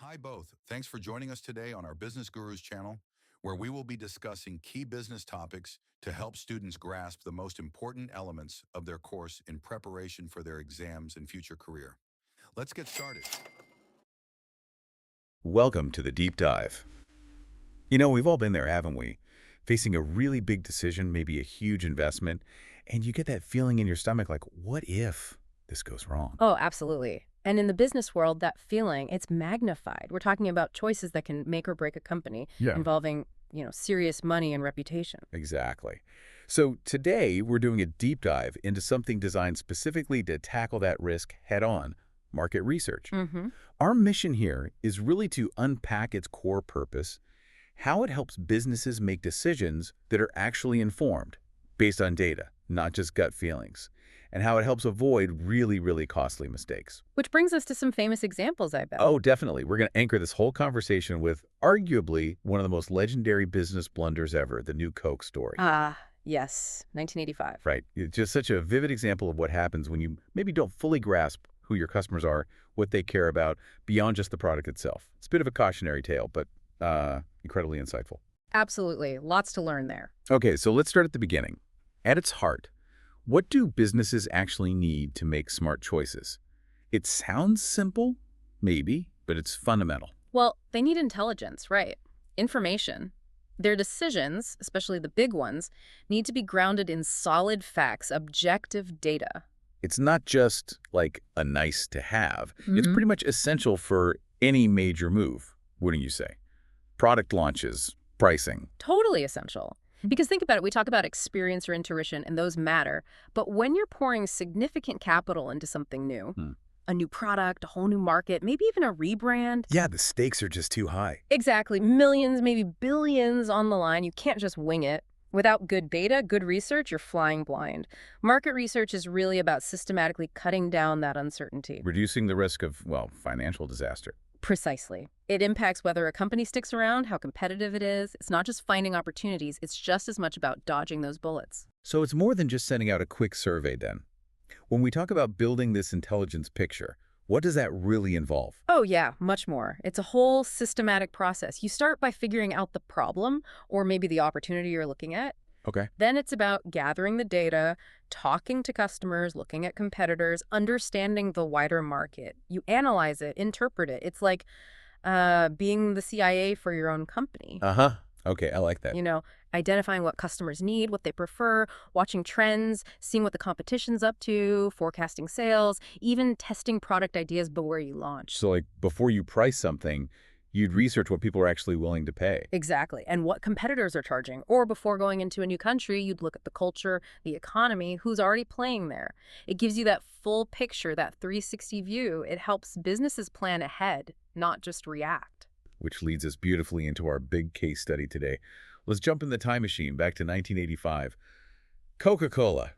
Hi, both. Thanks for joining us today on our Business Gurus channel, where we will be discussing key business topics to help students grasp the most important elements of their course in preparation for their exams and future career. Let's get started. Welcome to the deep dive. We've all been there, haven't we? Facing a really big decision, maybe a huge investment, and you get that feeling in your stomach like, what if this goes wrong? Oh, absolutely. And in the business world, that feeling, it's magnified. We're talking about choices that can make or break a company Yeah. involving, serious money and reputation. Exactly. So today, we're doing a deep dive into something designed specifically to tackle that risk head-on, market research. Mm-hmm. Our mission here is really to unpack its core purpose, how it helps businesses make decisions that are actually informed, based on data, not just gut feelings, and how it helps avoid really costly mistakes. Which brings us to some famous examples, I bet. Oh, definitely. We're going to anchor this whole conversation with arguably one of the most legendary business blunders ever, the new Coke story. Ah, yes, 1985. Right. It's just such a vivid example of what happens when you maybe don't fully grasp who your customers are, what they care about, beyond just the product itself. It's a bit of a cautionary tale, but incredibly insightful. Absolutely. Lots to learn there. Okay, so let's start at the beginning. At its heart, what do businesses actually need to make smart choices? It sounds simple, maybe, but it's fundamental. Well, they need intelligence, right? Information. Their decisions, especially the big ones, need to be grounded in solid facts, objective data. It's not just like a nice to have. It's Mhm. pretty much essential for any major move, wouldn't you say? Product launches, pricing. Totally essential. Because think about it, we talk about experience or intuition, and those matter. But when you're pouring significant capital into something new, Hmm. a new product, a whole new market, maybe even a rebrand. Yeah, the stakes are just too high. Exactly. Millions, maybe billions on the line. You can't just wing it. Without good data, good research, you're flying blind. Market research is really about systematically cutting down that uncertainty. Reducing the risk of, well, financial disaster. Precisely. It impacts whether a company sticks around, how competitive it is. It's not just finding opportunities, it's just as much about dodging those bullets. So it's more than just sending out a quick survey then. When we talk about building this intelligence picture, what does that really involve? Oh yeah, much more. It's a whole systematic process. You start by figuring out the problem or maybe the opportunity you're looking at. Okay. Then it's about gathering the data, talking to customers, looking at competitors, understanding the wider market. You analyze it, interpret it. It's like being the CIA for your own company. Uh-huh. Okay, I like that. You know, identifying what customers need, what they prefer, watching trends, seeing what the competition's up to, forecasting sales, even testing product ideas before you launch. So like before you price something, you'd research what people are actually willing to pay. Exactly. And what competitors are charging. Or before going into a new country, you'd look at the culture, the economy, who's already playing there. It gives you that full picture, that 360 view. It helps businesses plan ahead, not just react. Which leads us beautifully into our big case study today. Let's jump in the time machine back to 1985. Coca-Cola.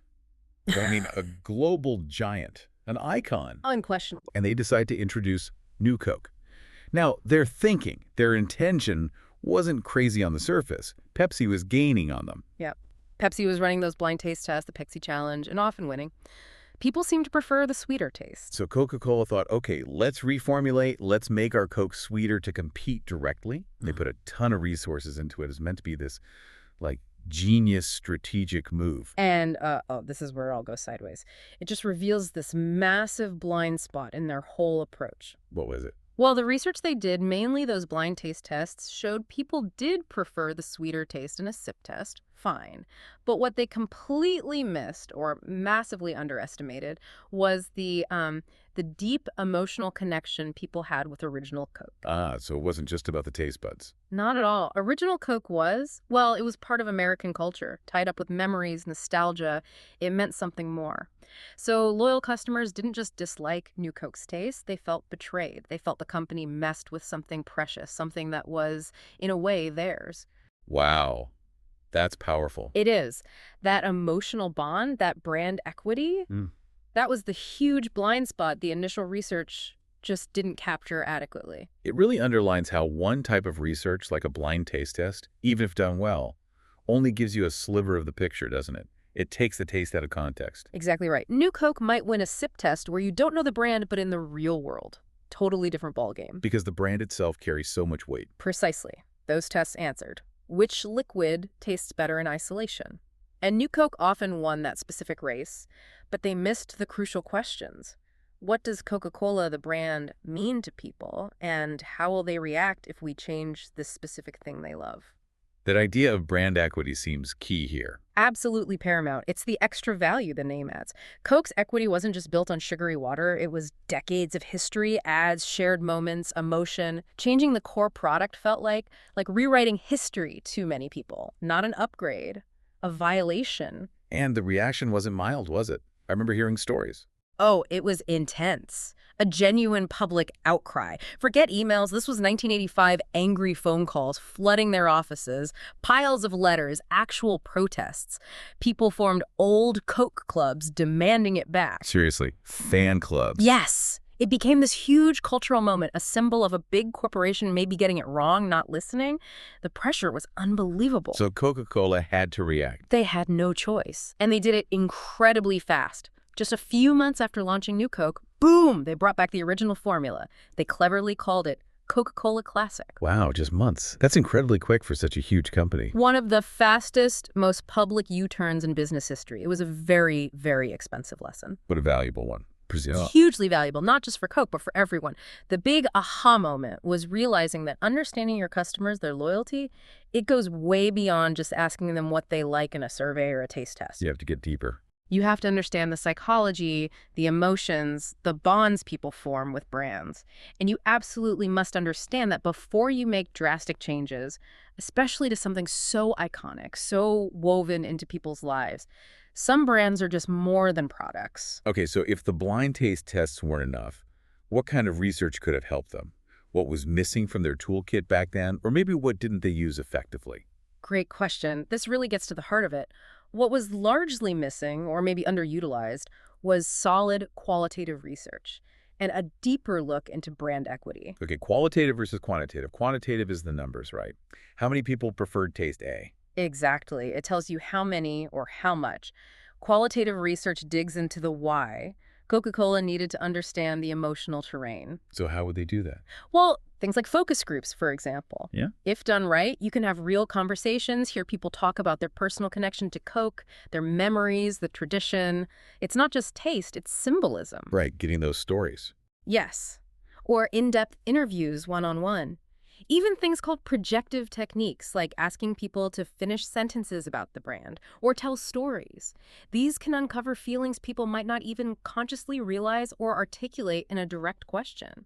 I mean, a global giant, an icon. Unquestionable. And they decide to introduce new Coke. Now, their thinking, their intention wasn't crazy on the surface. Pepsi was gaining on them. Yep. Pepsi was running those blind taste tests, the Pepsi Challenge, and often winning. People seem to prefer the sweeter taste. So Coca-Cola thought, okay, let's reformulate, let's make our Coke sweeter to compete directly. They put a ton of resources into it. It's meant to be this, like, genius strategic move. And, this is where it all goes sideways. It just reveals this massive blind spot in their whole approach. What was it? Well, the research they did, mainly those blind taste tests, showed people did prefer the sweeter taste in a sip test. Fine. But what they completely missed or massively underestimated was the deep emotional connection people had with original Coke. Ah, so it wasn't just about the taste buds. Not at all. Original Coke was, well, it was part of American culture, tied up with memories, nostalgia. It meant something more. So loyal customers didn't just dislike New Coke's taste, they felt betrayed. They felt the company messed with something precious, something that was, in a way, theirs. Wow, that's powerful. It is. That emotional bond, that brand equity, Mm. that was the huge blind spot the initial research just didn't capture adequately. It really underlines how one type of research, like a blind taste test, even if done well, only gives you a sliver of the picture, doesn't it? It takes the taste out of context. Exactly right. New Coke might win a sip test where you don't know the brand, but in the real world, totally different ballgame. Because the brand itself carries so much weight. Precisely. Those tests answered. Which liquid tastes better in isolation? And New Coke often won that specific race, but they missed the crucial questions. What does Coca-Cola, the brand, mean to people, and how will they react if we change this specific thing they love? That idea of brand equity seems key here. Absolutely paramount. It's the extra value the name adds. Coke's equity wasn't just built on sugary water. It was decades of history, ads, shared moments, emotion. Changing the core product felt like rewriting history to many people, not an upgrade, a violation. And the reaction wasn't mild, was it? I remember hearing stories. Oh, it was intense. A genuine public outcry. Forget emails. This was 1985 angry phone calls flooding their offices, piles of letters, actual protests. People formed old Coke clubs demanding it back. Seriously, fan clubs. Yes. It became this huge cultural moment, a symbol of a big corporation maybe getting it wrong, not listening. The pressure was unbelievable. So Coca-Cola had to react. They had no choice. And they did it incredibly fast. Just a few months after launching New Coke, boom, they brought back the original formula. They cleverly called it Coca-Cola Classic. Wow, just months. That's incredibly quick for such a huge company. One of the fastest, most public U-turns in business history. It was a very, very expensive lesson. But a valuable one, presumably. Hugely valuable, not just for Coke, but for everyone. The big aha moment was realizing that understanding your customers, their loyalty, it goes way beyond just asking them what they like in a survey or a taste test. You have to get deeper. You have to understand the psychology, the emotions, the bonds people form with brands. And you absolutely must understand that before you make drastic changes, especially to something so iconic, so woven into people's lives, some brands are just more than products. Okay, so if the blind taste tests weren't enough, what kind of research could have helped them? What was missing from their toolkit back then? Or maybe what didn't they use effectively? Great question. This really gets to the heart of it. What was largely missing, or maybe underutilized, was solid qualitative research and a deeper look into brand equity. Okay, qualitative versus quantitative. Quantitative is the numbers, right? How many people preferred taste A? Exactly. It tells you how many or how much. Qualitative research digs into the why. Coca-Cola needed to understand the emotional terrain. So how would they do that? Well, things like focus groups, for example. Yeah. If done right, you can have real conversations, hear people talk about their personal connection to Coke, their memories, the tradition. It's not just taste, it's symbolism. Right, getting those stories. Yes. Or in-depth interviews one-on-one. Even things called projective techniques, like asking people to finish sentences about the brand or tell stories. These can uncover feelings people might not even consciously realize or articulate in a direct question.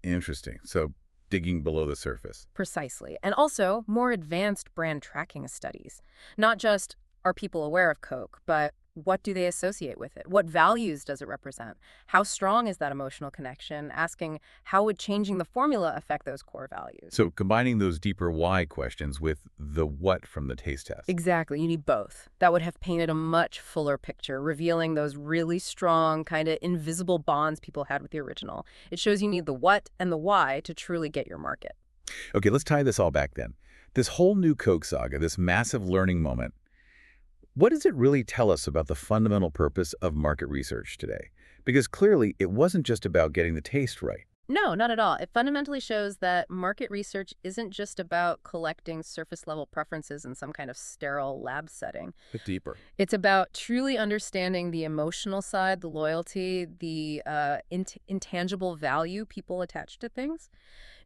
Interesting. So digging below the surface. Precisely. And also more advanced brand tracking studies. Not just, are people aware of Coke, but what do they associate with it? What values does it represent? How strong is that emotional connection? Asking, how would changing the formula affect those core values? So combining those deeper why questions with the what from the taste test. Exactly. You need both. That would have painted a much fuller picture, revealing those really strong, kind of invisible bonds people had with the original. It shows you need the what and the why to truly get your market. Okay, let's tie this all back then. This whole new Coke saga, this massive learning moment, what does it really tell us about the fundamental purpose of market research today? Because clearly, it wasn't just about getting the taste right. No, not at all. It fundamentally shows that market research isn't just about collecting surface-level preferences in some kind of sterile lab setting. A bit deeper. It's about truly understanding the emotional side, the loyalty, the intangible value people attach to things.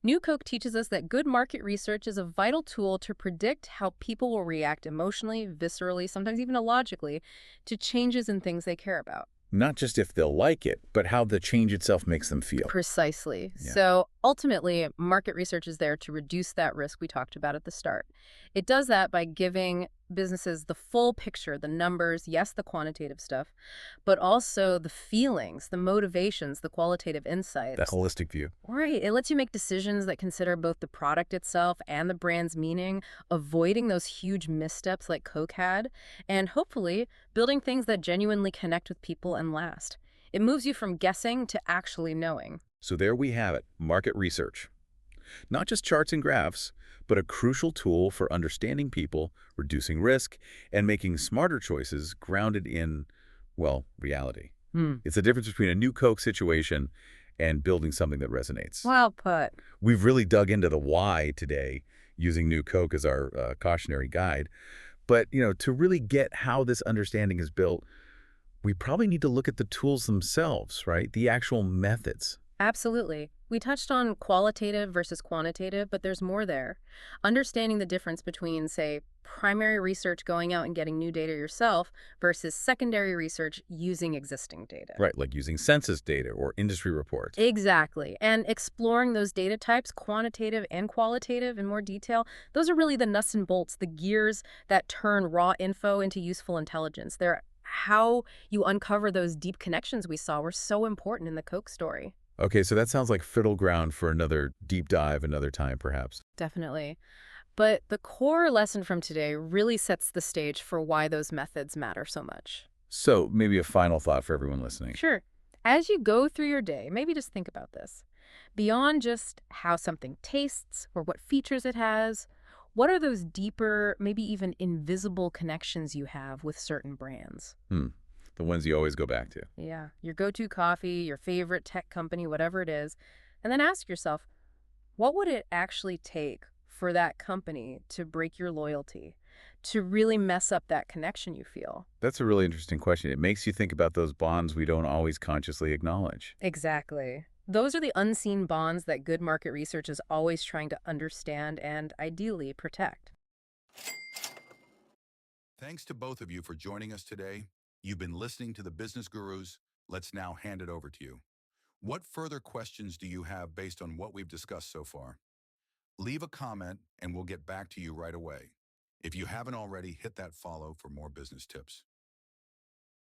New Coke teaches us that good market research is a vital tool to predict how people will react emotionally, viscerally, sometimes even illogically, to changes in things they care about. Not just if they'll like it, but how the change itself makes them feel. Precisely. Yeah. So ultimately, market research is there to reduce that risk we talked about at the start. It does that by giving businesses the full picture, the numbers, yes, the quantitative stuff, but also the feelings, the motivations, the qualitative insights. That holistic view. Right. It lets you make decisions that consider both the product itself and the brand's meaning, avoiding those huge missteps like Coke had, and hopefully building things that genuinely connect with people and last. It moves you from guessing to actually knowing. So there we have it, market research. Not just charts and graphs, but a crucial tool for understanding people, reducing risk, and making smarter choices grounded in, well, reality. It's the difference between a new Coke situation and building something that resonates. Well put. We've really dug into the why today, using New Coke as our cautionary guide. But, to really get how this understanding is built, we probably need to look at the tools themselves, right? The actual methods. Absolutely. We touched on qualitative versus quantitative, but there's more there. Understanding the difference between, say, primary research going out and getting new data yourself versus secondary research using existing data. Right, like using census data or industry reports. Exactly. And exploring those data types, quantitative and qualitative, in more detail, those are really the nuts and bolts, the gears that turn raw info into useful intelligence. They're how you uncover those deep connections we saw were so important in the Coke story. Okay, so that sounds like fertile ground for another deep dive another time, perhaps. Definitely. But the core lesson from today really sets the stage for why those methods matter so much. So maybe a final thought for everyone listening. Sure. As you go through your day, maybe just think about this. Beyond just how something tastes or what features it has, what are those deeper, maybe even invisible connections you have with certain brands? The ones you always go back to. Yeah, your go-to coffee, your favorite tech company, whatever it is. And then ask yourself, what would it actually take for that company to break your loyalty, to really mess up that connection you feel? That's a really interesting question. It makes you think about those bonds we don't always consciously acknowledge. Exactly. Those are the unseen bonds that good market research is always trying to understand and ideally protect. Thanks to both of you for joining us today. You've been listening to the Business Gurus. Let's now hand it over to you. What further questions do you have based on what we've discussed so far? Leave a comment and we'll get back to you right away. If you haven't already, hit that follow for more business tips.